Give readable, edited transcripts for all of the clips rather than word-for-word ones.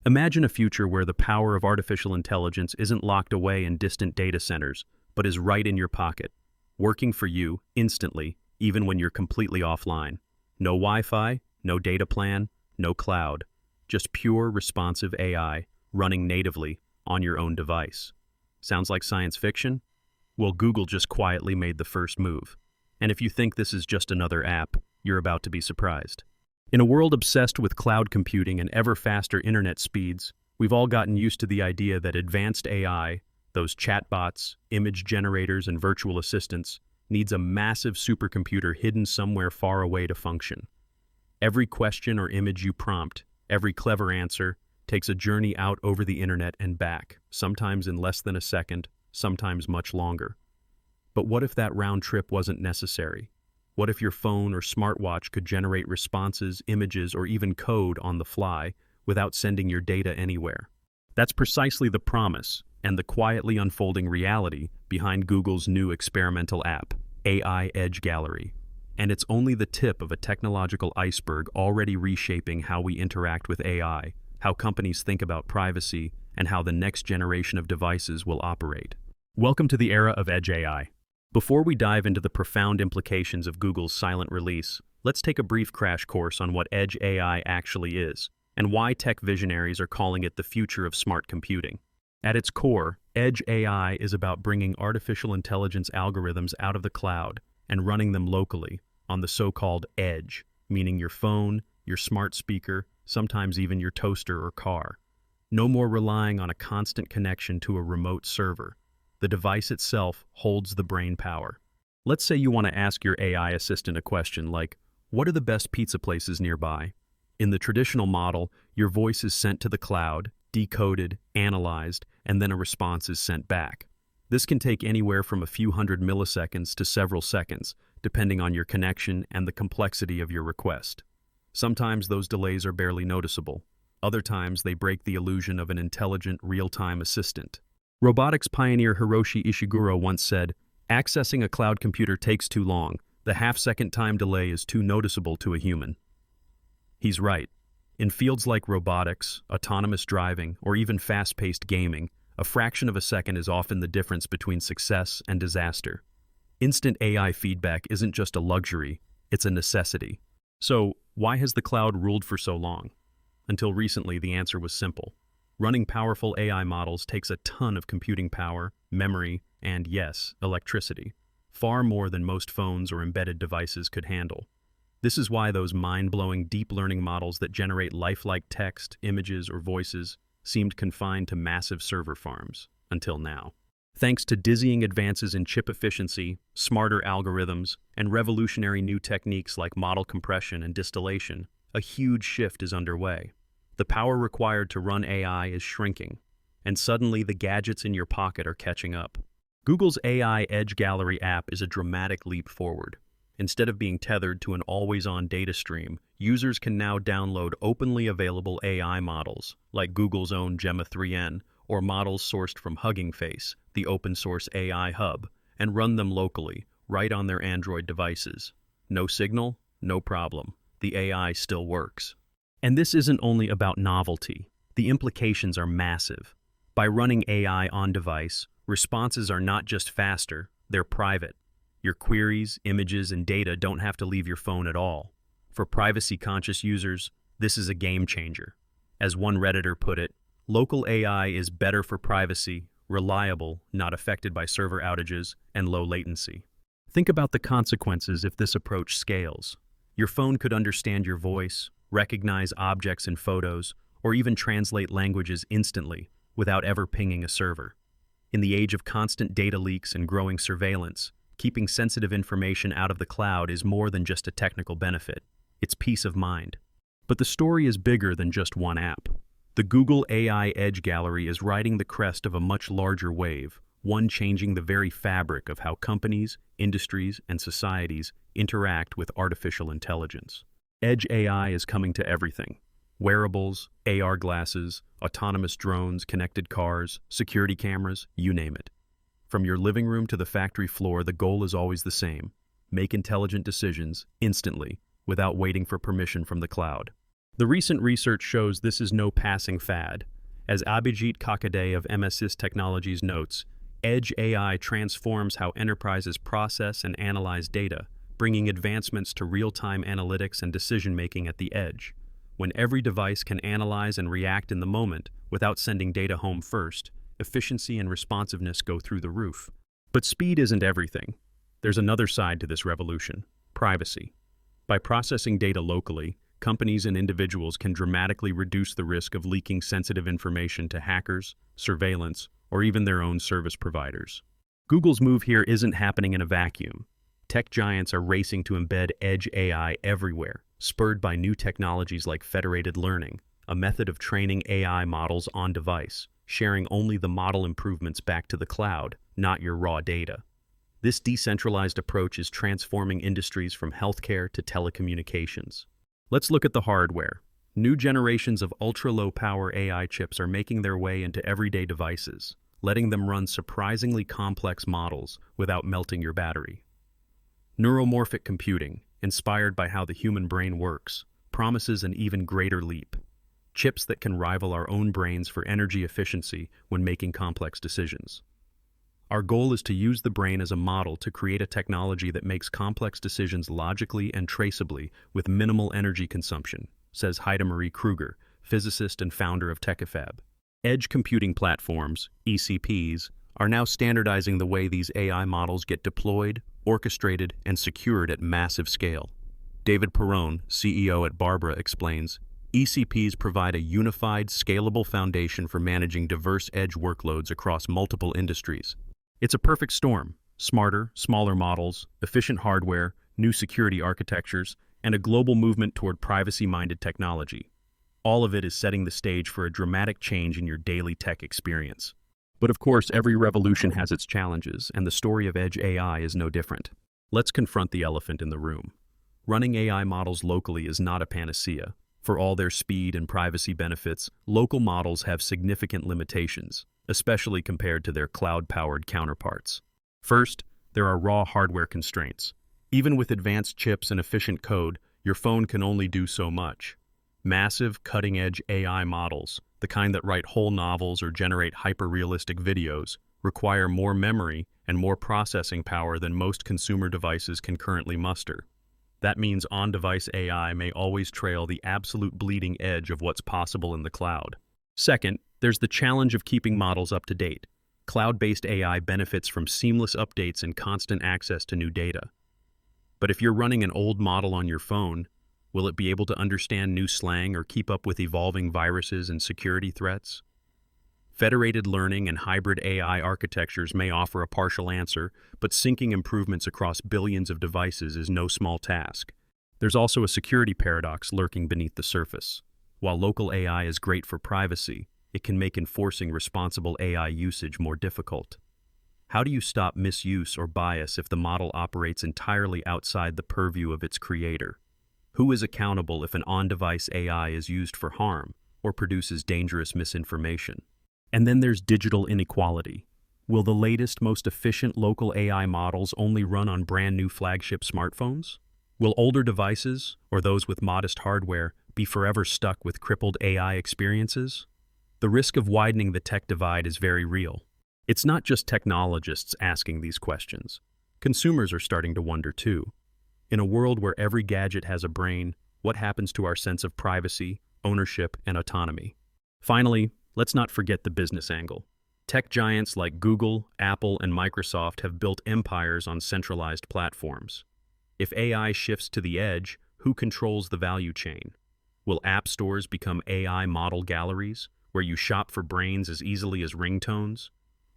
Imagine a future where the power of artificial intelligence isn't locked away in distant data centers, but is right in your pocket, working for you instantly, even when you're completely offline. No Wi-Fi, no data plan, no cloud, just pure responsive AI running natively on your own device. Sounds like science fiction? Well, Google just quietly made the first move. And if you think this is just another app, you're about to be surprised. In a world obsessed with cloud computing and ever faster internet speeds, we've all gotten used to the idea that advanced AI, those chatbots, image generators, and virtual assistants, needs a massive supercomputer hidden somewhere far away to function. Every question or image you prompt, every clever answer, takes a journey out over the internet and back, sometimes in less than a second, sometimes much longer. But what if that round trip wasn't necessary? What if your phone or smartwatch could generate responses, images, or even code on the fly without sending your data anywhere? That's precisely the promise and the quietly unfolding reality behind Google's new experimental app, AI Edge Gallery. And it's only the tip of a technological iceberg already reshaping how we interact with AI, how companies think about privacy, and how the next generation of devices will operate. Welcome to the era of Edge AI. Before we dive into the profound implications of Google's silent release, let's take a brief crash course on what Edge AI actually is, and why tech visionaries are calling it the future of smart computing. At its core, Edge AI is about bringing artificial intelligence algorithms out of the cloud and running them locally on the so-called edge, meaning your phone, your smart speaker, sometimes even your toaster or car. No more relying on a constant connection to a remote server. The device itself holds the brain power. Let's say you want to ask your AI assistant a question like, what are the best pizza places nearby? In the traditional model, your voice is sent to the cloud, decoded, analyzed, and then a response is sent back. This can take anywhere from a few hundred milliseconds to several seconds, depending on your connection and the complexity of your request. Sometimes those delays are barely noticeable. Other times they break the illusion of an intelligent, real-time assistant. Robotics pioneer Hiroshi Ishiguro once said, "Accessing a cloud computer takes too long. The half-second time delay is too noticeable to a human." He's right. In fields like robotics, autonomous driving, or even fast-paced gaming, a fraction of a second is often the difference between success and disaster. Instant AI feedback isn't just a luxury, it's a necessity. So, why has the cloud ruled for so long? Until recently, the answer was simple. Running powerful AI models takes a ton of computing power, memory, and yes, electricity. Far more than most phones or embedded devices could handle. This is why those mind-blowing deep learning models that generate lifelike text, images, or voices seemed confined to massive server farms, until now. Thanks to dizzying advances in chip efficiency, smarter algorithms, and revolutionary new techniques like model compression and distillation, a huge shift is underway. The power required to run AI is shrinking, and suddenly the gadgets in your pocket are catching up. Google's AI Edge Gallery app is a dramatic leap forward. Instead of being tethered to an always-on data stream, users can now download openly available AI models, like Google's own Gemma 3N, or models sourced from Hugging Face, the open-source AI hub, and run them locally, right on their Android devices. No signal? No problem. The AI still works. And this isn't only about novelty. The implications are massive. By running AI on-device, responses are not just faster, they're private. Your queries, images, and data don't have to leave your phone at all. For privacy-conscious users, this is a game changer. As one Redditor put it, local AI is better for privacy, reliable, not affected by server outages, and low latency. Think about the consequences if this approach scales. Your phone could understand your voice, recognize objects in photos, or even translate languages instantly without ever pinging a server. In the age of constant data leaks and growing surveillance, keeping sensitive information out of the cloud is more than just a technical benefit. It's peace of mind. But the story is bigger than just one app. The Google AI Edge Gallery is riding the crest of a much larger wave, one changing the very fabric of how companies, industries, and societies interact with artificial intelligence. Edge AI is coming to everything. Wearables, AR glasses, autonomous drones, connected cars, security cameras, you name it. From your living room to the factory floor, the goal is always the same. Make intelligent decisions, instantly, without waiting for permission from the cloud. The recent research shows this is no passing fad. As Abhijit Kakade of MSIS Technologies notes, Edge AI transforms how enterprises process and analyze data, bringing advancements to real-time analytics and decision-making at the edge. When every device can analyze and react in the moment without sending data home first, efficiency and responsiveness go through the roof. But speed isn't everything. There's another side to this revolution: privacy. By processing data locally, companies and individuals can dramatically reduce the risk of leaking sensitive information to hackers, surveillance, or even their own service providers. Google's move here isn't happening in a vacuum. Tech giants are racing to embed Edge AI everywhere, spurred by new technologies like federated learning, a method of training AI models on device, sharing only the model improvements back to the cloud, not your raw data. This decentralized approach is transforming industries from healthcare to telecommunications. Let's look at the hardware. New generations of ultra-low power AI chips are making their way into everyday devices, letting them run surprisingly complex models without melting your battery. Neuromorphic computing, inspired by how the human brain works, promises an even greater leap. Chips that can rival our own brains for energy efficiency when making complex decisions. Our goal is to use the brain as a model to create a technology that makes complex decisions logically and traceably with minimal energy consumption, says Heidemarie Kruger, physicist and founder of TechIFAB. Edge computing platforms, ECPs, are now standardizing the way these AI models get deployed, orchestrated, and secured at massive scale. David Perrone, CEO at Barbara, explains, ECPs provide a unified, scalable foundation for managing diverse edge workloads across multiple industries. It's a perfect storm: smarter, smaller models, efficient hardware, new security architectures, and a global movement toward privacy-minded technology. All of it is setting the stage for a dramatic change in your daily tech experience. But of course, every revolution has its challenges, and the story of Edge AI is no different. Let's confront the elephant in the room. Running AI models locally is not a panacea. For all their speed and privacy benefits, local models have significant limitations, especially compared to their cloud-powered counterparts. First, there are raw hardware constraints. Even with advanced chips and efficient code, your phone can only do so much. Massive, cutting-edge AI models, the kind that write whole novels or generate hyper-realistic videos, require more memory and more processing power than most consumer devices can currently muster. That means on-device AI may always trail the absolute bleeding edge of what's possible in the cloud. Second, there's the challenge of keeping models up to date. Cloud-based AI benefits from seamless updates and constant access to new data. But if you're running an old model on your phone, will it be able to understand new slang or keep up with evolving viruses and security threats? Federated learning and hybrid AI architectures may offer a partial answer, but syncing improvements across billions of devices is no small task. There's also a security paradox lurking beneath the surface. While local AI is great for privacy, it can make enforcing responsible AI usage more difficult. How do you stop misuse or bias if the model operates entirely outside the purview of its creator? Who is accountable if an on-device AI is used for harm or produces dangerous misinformation? And then there's digital inequality. Will the latest, most efficient local AI models only run on brand new flagship smartphones? Will older devices, or those with modest hardware, be forever stuck with crippled AI experiences? The risk of widening the tech divide is very real. It's not just technologists asking these questions. Consumers are starting to wonder too. In a world where every gadget has a brain, what happens to our sense of privacy, ownership, and autonomy? Finally, let's not forget the business angle. Tech giants like Google, Apple, and Microsoft have built empires on centralized platforms. If AI shifts to the edge, who controls the value chain? Will app stores become AI model galleries, where you shop for brains as easily as ringtones?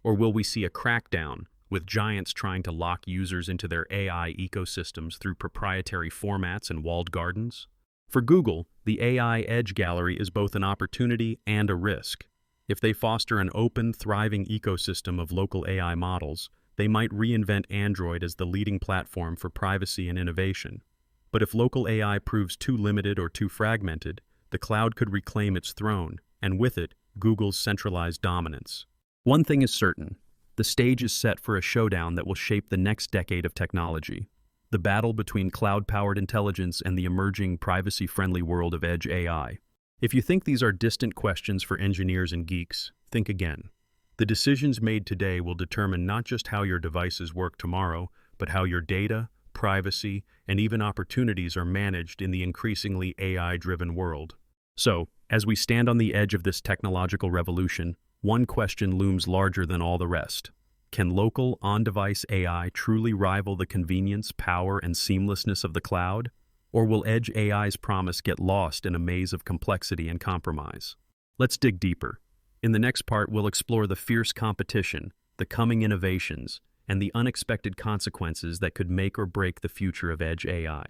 Or will we see a crackdown, with giants trying to lock users into their AI ecosystems through proprietary formats and walled gardens? For Google, the AI Edge Gallery is both an opportunity and a risk. If they foster an open, thriving ecosystem of local AI models, they might reinvent Android as the leading platform for privacy and innovation. But if local AI proves too limited or too fragmented, the cloud could reclaim its throne, and with it, Google's centralized dominance. One thing is certain: the stage is set for a showdown that will shape the next decade of technology. the battle between cloud-powered intelligence and the emerging privacy-friendly world of edge AI. If you think these are distant questions for engineers and geeks, think again. The decisions made today will determine not just how your devices work tomorrow, but how your data, privacy, and even opportunities are managed in the increasingly AI-driven world. So, as we stand on the edge of this technological revolution, one question looms larger than all the rest. Can local, on-device AI truly rival the convenience, power, and seamlessness of the cloud? Or will edge AI's promise get lost in a maze of complexity and compromise? Let's dig deeper. In the next part, we'll explore the fierce competition, the coming innovations, and the unexpected consequences that could make or break the future of edge AI.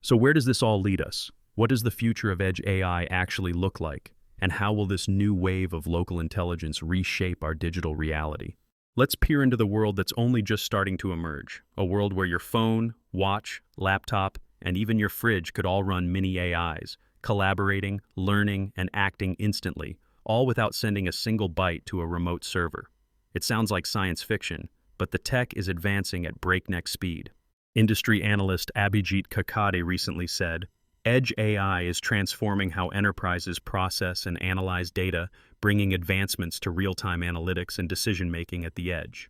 So where does this all lead us? What does the future of edge AI actually look like? And how will this new wave of local intelligence reshape our digital reality? Let's peer into the world that's only just starting to emerge, a world where your phone, watch, laptop, and even your fridge could all run mini AIs, collaborating, learning, and acting instantly, all without sending a single byte to a remote server. It sounds like science fiction, but the tech is advancing at breakneck speed. Industry analyst Abhijit Kakade recently said, "Edge AI is transforming how enterprises process and analyze data, bringing advancements to real-time analytics and decision-making at the edge."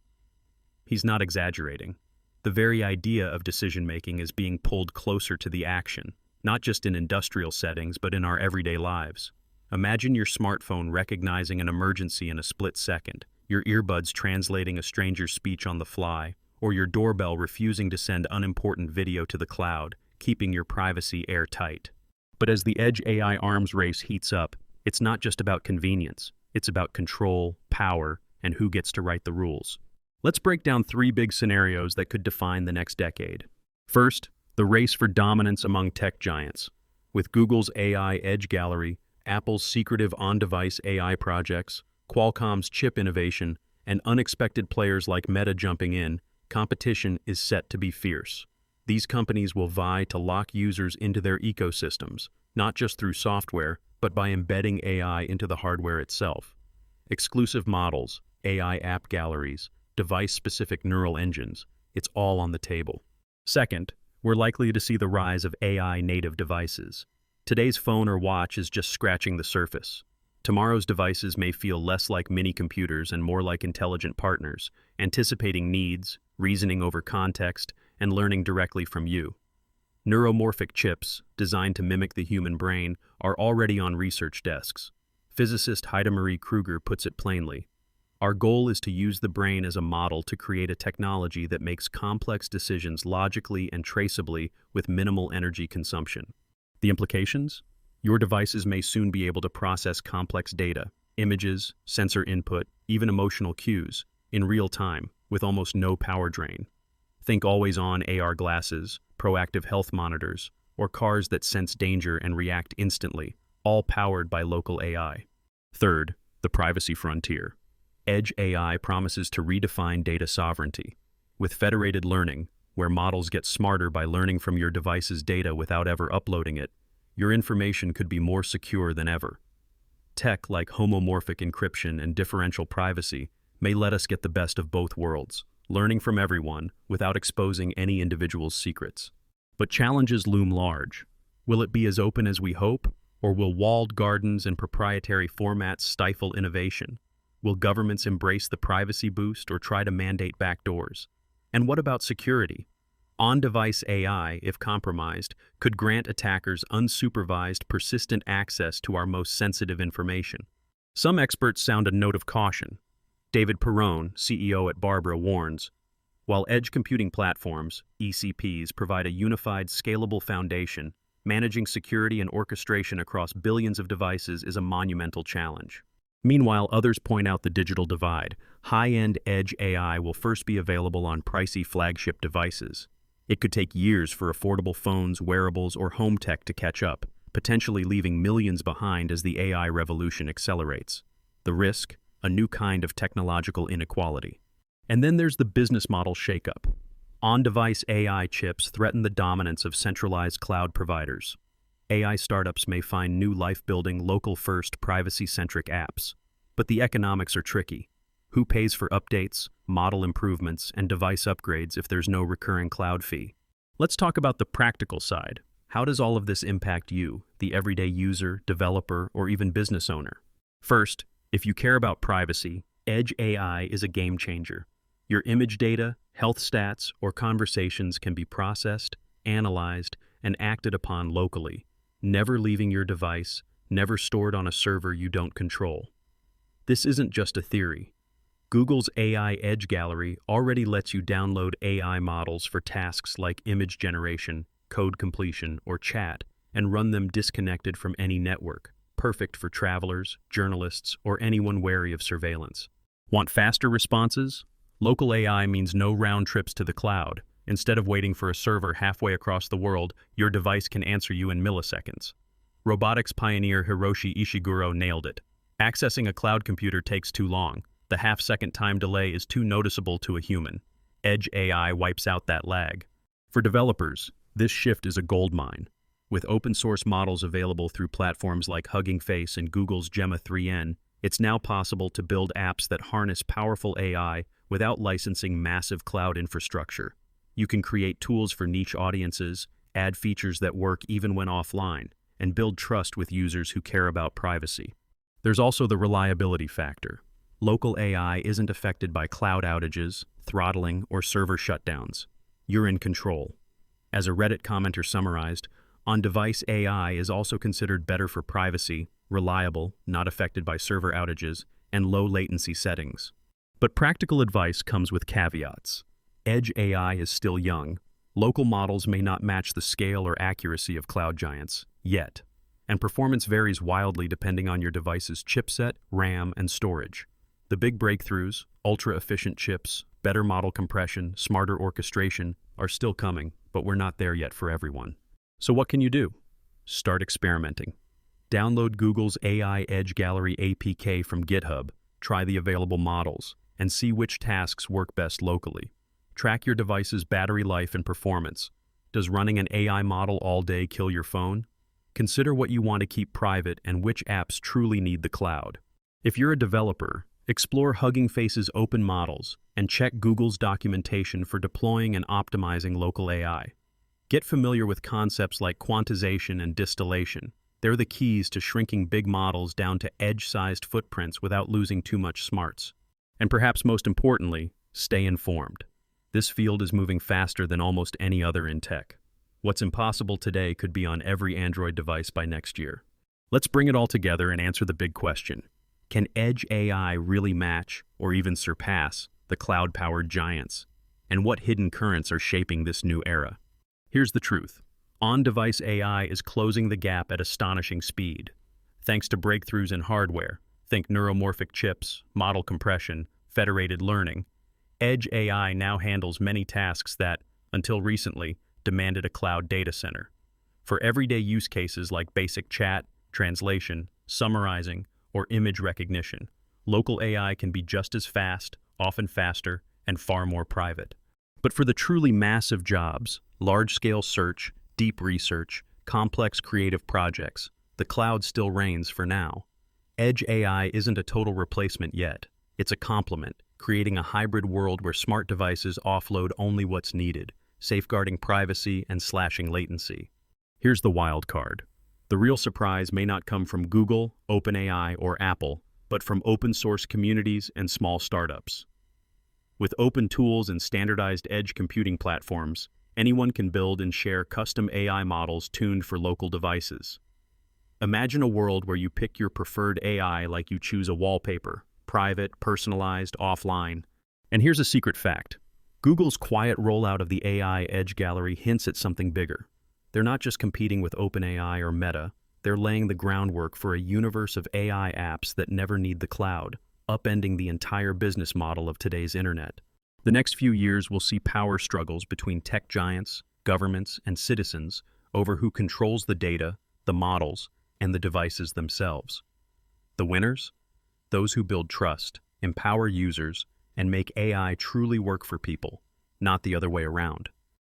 He's not exaggerating. The very idea of decision-making is being pulled closer to the action, not just in industrial settings, but in our everyday lives. Imagine your smartphone recognizing an emergency in a split second, your earbuds translating a stranger's speech on the fly, or your doorbell refusing to send unimportant video to the cloud, keeping your privacy airtight. But as the edge AI arms race heats up, it's not just about convenience. It's about control, power, and who gets to write the rules. Let's break down 3 big scenarios that could define the next decade. First, the race for dominance among tech giants. With Google's AI Edge Gallery, Apple's secretive on-device AI projects, Qualcomm's chip innovation, and unexpected players like Meta jumping in, competition is set to be fierce. These companies will vie to lock users into their ecosystems, not just through software, but by embedding AI into the hardware itself. Exclusive models, AI app galleries, device-specific neural engines, it's all on the table. Second, we're likely to see the rise of AI-native devices. Today's phone or watch is just scratching the surface. Tomorrow's devices may feel less like mini-computers and more like intelligent partners, anticipating needs, reasoning over context, and learning directly from you. Neuromorphic chips, designed to mimic the human brain, are already on research desks. Physicist Heidemarie Kruger puts it plainly. Our goal is to use the brain as a model to create a technology that makes complex decisions logically and traceably with minimal energy consumption. The implications? Your devices may soon be able to process complex data, images, sensor input, even emotional cues, in real time, with almost no power drain. Think always-on AR glasses, proactive health monitors, or cars that sense danger and react instantly, all powered by local AI. Third, the privacy frontier. Edge AI promises to redefine data sovereignty. With federated learning, where models get smarter by learning from your device's data without ever uploading it, your information could be more secure than ever. Tech like homomorphic encryption and differential privacy may let us get the best of both worlds, learning from everyone without exposing any individual's secrets. But challenges loom large. Will it be as open as we hope, or will walled gardens and proprietary formats stifle innovation? Will governments embrace the privacy boost or try to mandate backdoors? And what about security? On-device AI, if compromised, could grant attackers unsupervised, persistent access to our most sensitive information. Some experts sound a note of caution. David Perrone, CEO at Barbara, warns, while edge computing platforms, ECPs, provide a unified, scalable foundation, managing security and orchestration across billions of devices is a monumental challenge. Meanwhile, others point out the digital divide. High-end edge AI will first be available on pricey flagship devices. It could take years for affordable phones, wearables, or home tech to catch up, potentially leaving millions behind as the AI revolution accelerates. The risk? A new kind of technological inequality. And then there's the business model shakeup. On-device AI chips threaten the dominance of centralized cloud providers. AI startups may find new life-building, local-first, privacy-centric apps. But the economics are tricky. Who pays for updates, model improvements, and device upgrades if there's no recurring cloud fee? Let's talk about the practical side. How does all of this impact you, the everyday user, developer, or even business owner? First, if you care about privacy, Edge AI is a game changer. Your image data, health stats, or conversations can be processed, analyzed, and acted upon locally, never leaving your device, never stored on a server you don't control. This isn't just a theory. Google's AI Edge Gallery already lets you download AI models for tasks like image generation, code completion, or chat, and run them disconnected from any network, perfect for travelers, journalists, or anyone wary of surveillance. Want faster responses? Local AI means no round trips to the cloud. Instead of waiting for a server halfway across the world, your device can answer you in milliseconds. Robotics pioneer Hiroshi Ishiguro nailed it. Accessing a cloud computer takes too long. The half-second time delay is too noticeable to a human. Edge AI wipes out that lag. For developers, this shift is a goldmine. With open-source models available through platforms like Hugging Face and Google's Gemma 3N, it's now possible to build apps that harness powerful AI without licensing massive cloud infrastructure. You can create tools for niche audiences, add features that work even when offline, and build trust with users who care about privacy. There's also the reliability factor. Local AI isn't affected by cloud outages, throttling, or server shutdowns. You're in control. As a Reddit commenter summarized, on-device AI is also considered better for privacy, reliable, not affected by server outages, and low latency settings. But practical advice comes with caveats. Edge AI is still young. Local models may not match the scale or accuracy of cloud giants, yet. And performance varies wildly depending on your device's chipset, RAM, and storage. The big breakthroughs, ultra-efficient chips, better model compression, smarter orchestration, are still coming, but we're not there yet for everyone. So what can you do? Start experimenting. Download Google's AI Edge Gallery APK from GitHub, try the available models, and see which tasks work best locally. Track your device's battery life and performance. Does running an AI model all day kill your phone? Consider what you want to keep private and which apps truly need the cloud. If you're a developer, explore Hugging Face's open models and check Google's documentation for deploying and optimizing local AI. Get familiar with concepts like quantization and distillation. They're the keys to shrinking big models down to edge-sized footprints without losing too much smarts. And perhaps most importantly, stay informed. This field is moving faster than almost any other in tech. What's impossible today could be on every Android device by next year. Let's bring it all together and answer the big question. Can Edge AI really match, or even surpass, the cloud-powered giants? And what hidden currents are shaping this new era? Here's the truth. On-device AI is closing the gap at astonishing speed. Thanks to breakthroughs in hardware, think neuromorphic chips, model compression, federated learning, Edge AI now handles many tasks that, until recently, demanded a cloud data center. For everyday use cases like basic chat, translation, summarizing, or image recognition, local AI can be just as fast, often faster, and far more private. But for the truly massive jobs, large-scale search, deep research, complex creative projects, the cloud still reigns for now. Edge AI isn't a total replacement yet. It's a complement, creating a hybrid world where smart devices offload only what's needed, safeguarding privacy and slashing latency. Here's the wild card. The real surprise may not come from Google, OpenAI, or Apple, but from open-source communities and small startups. With open tools and standardized edge computing platforms, anyone can build and share custom AI models tuned for local devices. Imagine a world where you pick your preferred AI like you choose a wallpaper, private, personalized, offline. And here's a secret fact. Google's quiet rollout of the AI Edge Gallery hints at something bigger. They're not just competing with OpenAI or Meta, they're laying the groundwork for a universe of AI apps that never need the cloud, upending the entire business model of today's internet. The next few years will see power struggles between tech giants, governments, and citizens over who controls the data, the models, and the devices themselves. The winners? Those who build trust, empower users, and make AI truly work for people, not the other way around.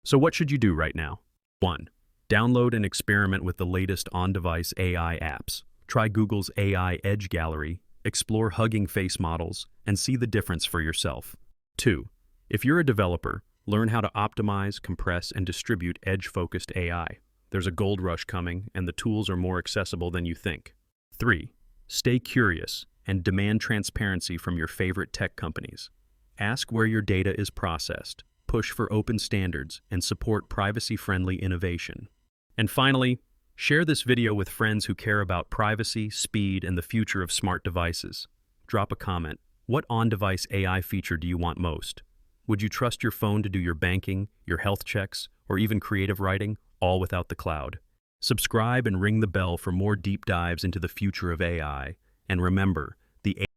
So what should you do right now? 1. Download and experiment with the latest on-device AI apps. Try Google's AI Edge Gallery, explore Hugging Face models, and see the difference for yourself. 2. If you're a developer, Learn how to optimize, compress, and distribute edge-focused AI. There's a gold rush coming, and the tools are more accessible than you think. 3. Stay curious and demand transparency from your favorite tech companies. Ask where your data is processed, push for open standards, and support privacy-friendly innovation. And finally, share this video with friends who care about privacy, speed, and the future of smart devices. Drop a comment. What on-device AI feature do you want most? Would you trust your phone to do your banking, your health checks, or even creative writing, all without the cloud? Subscribe and ring the bell for more deep dives into the future of AI. And remember, the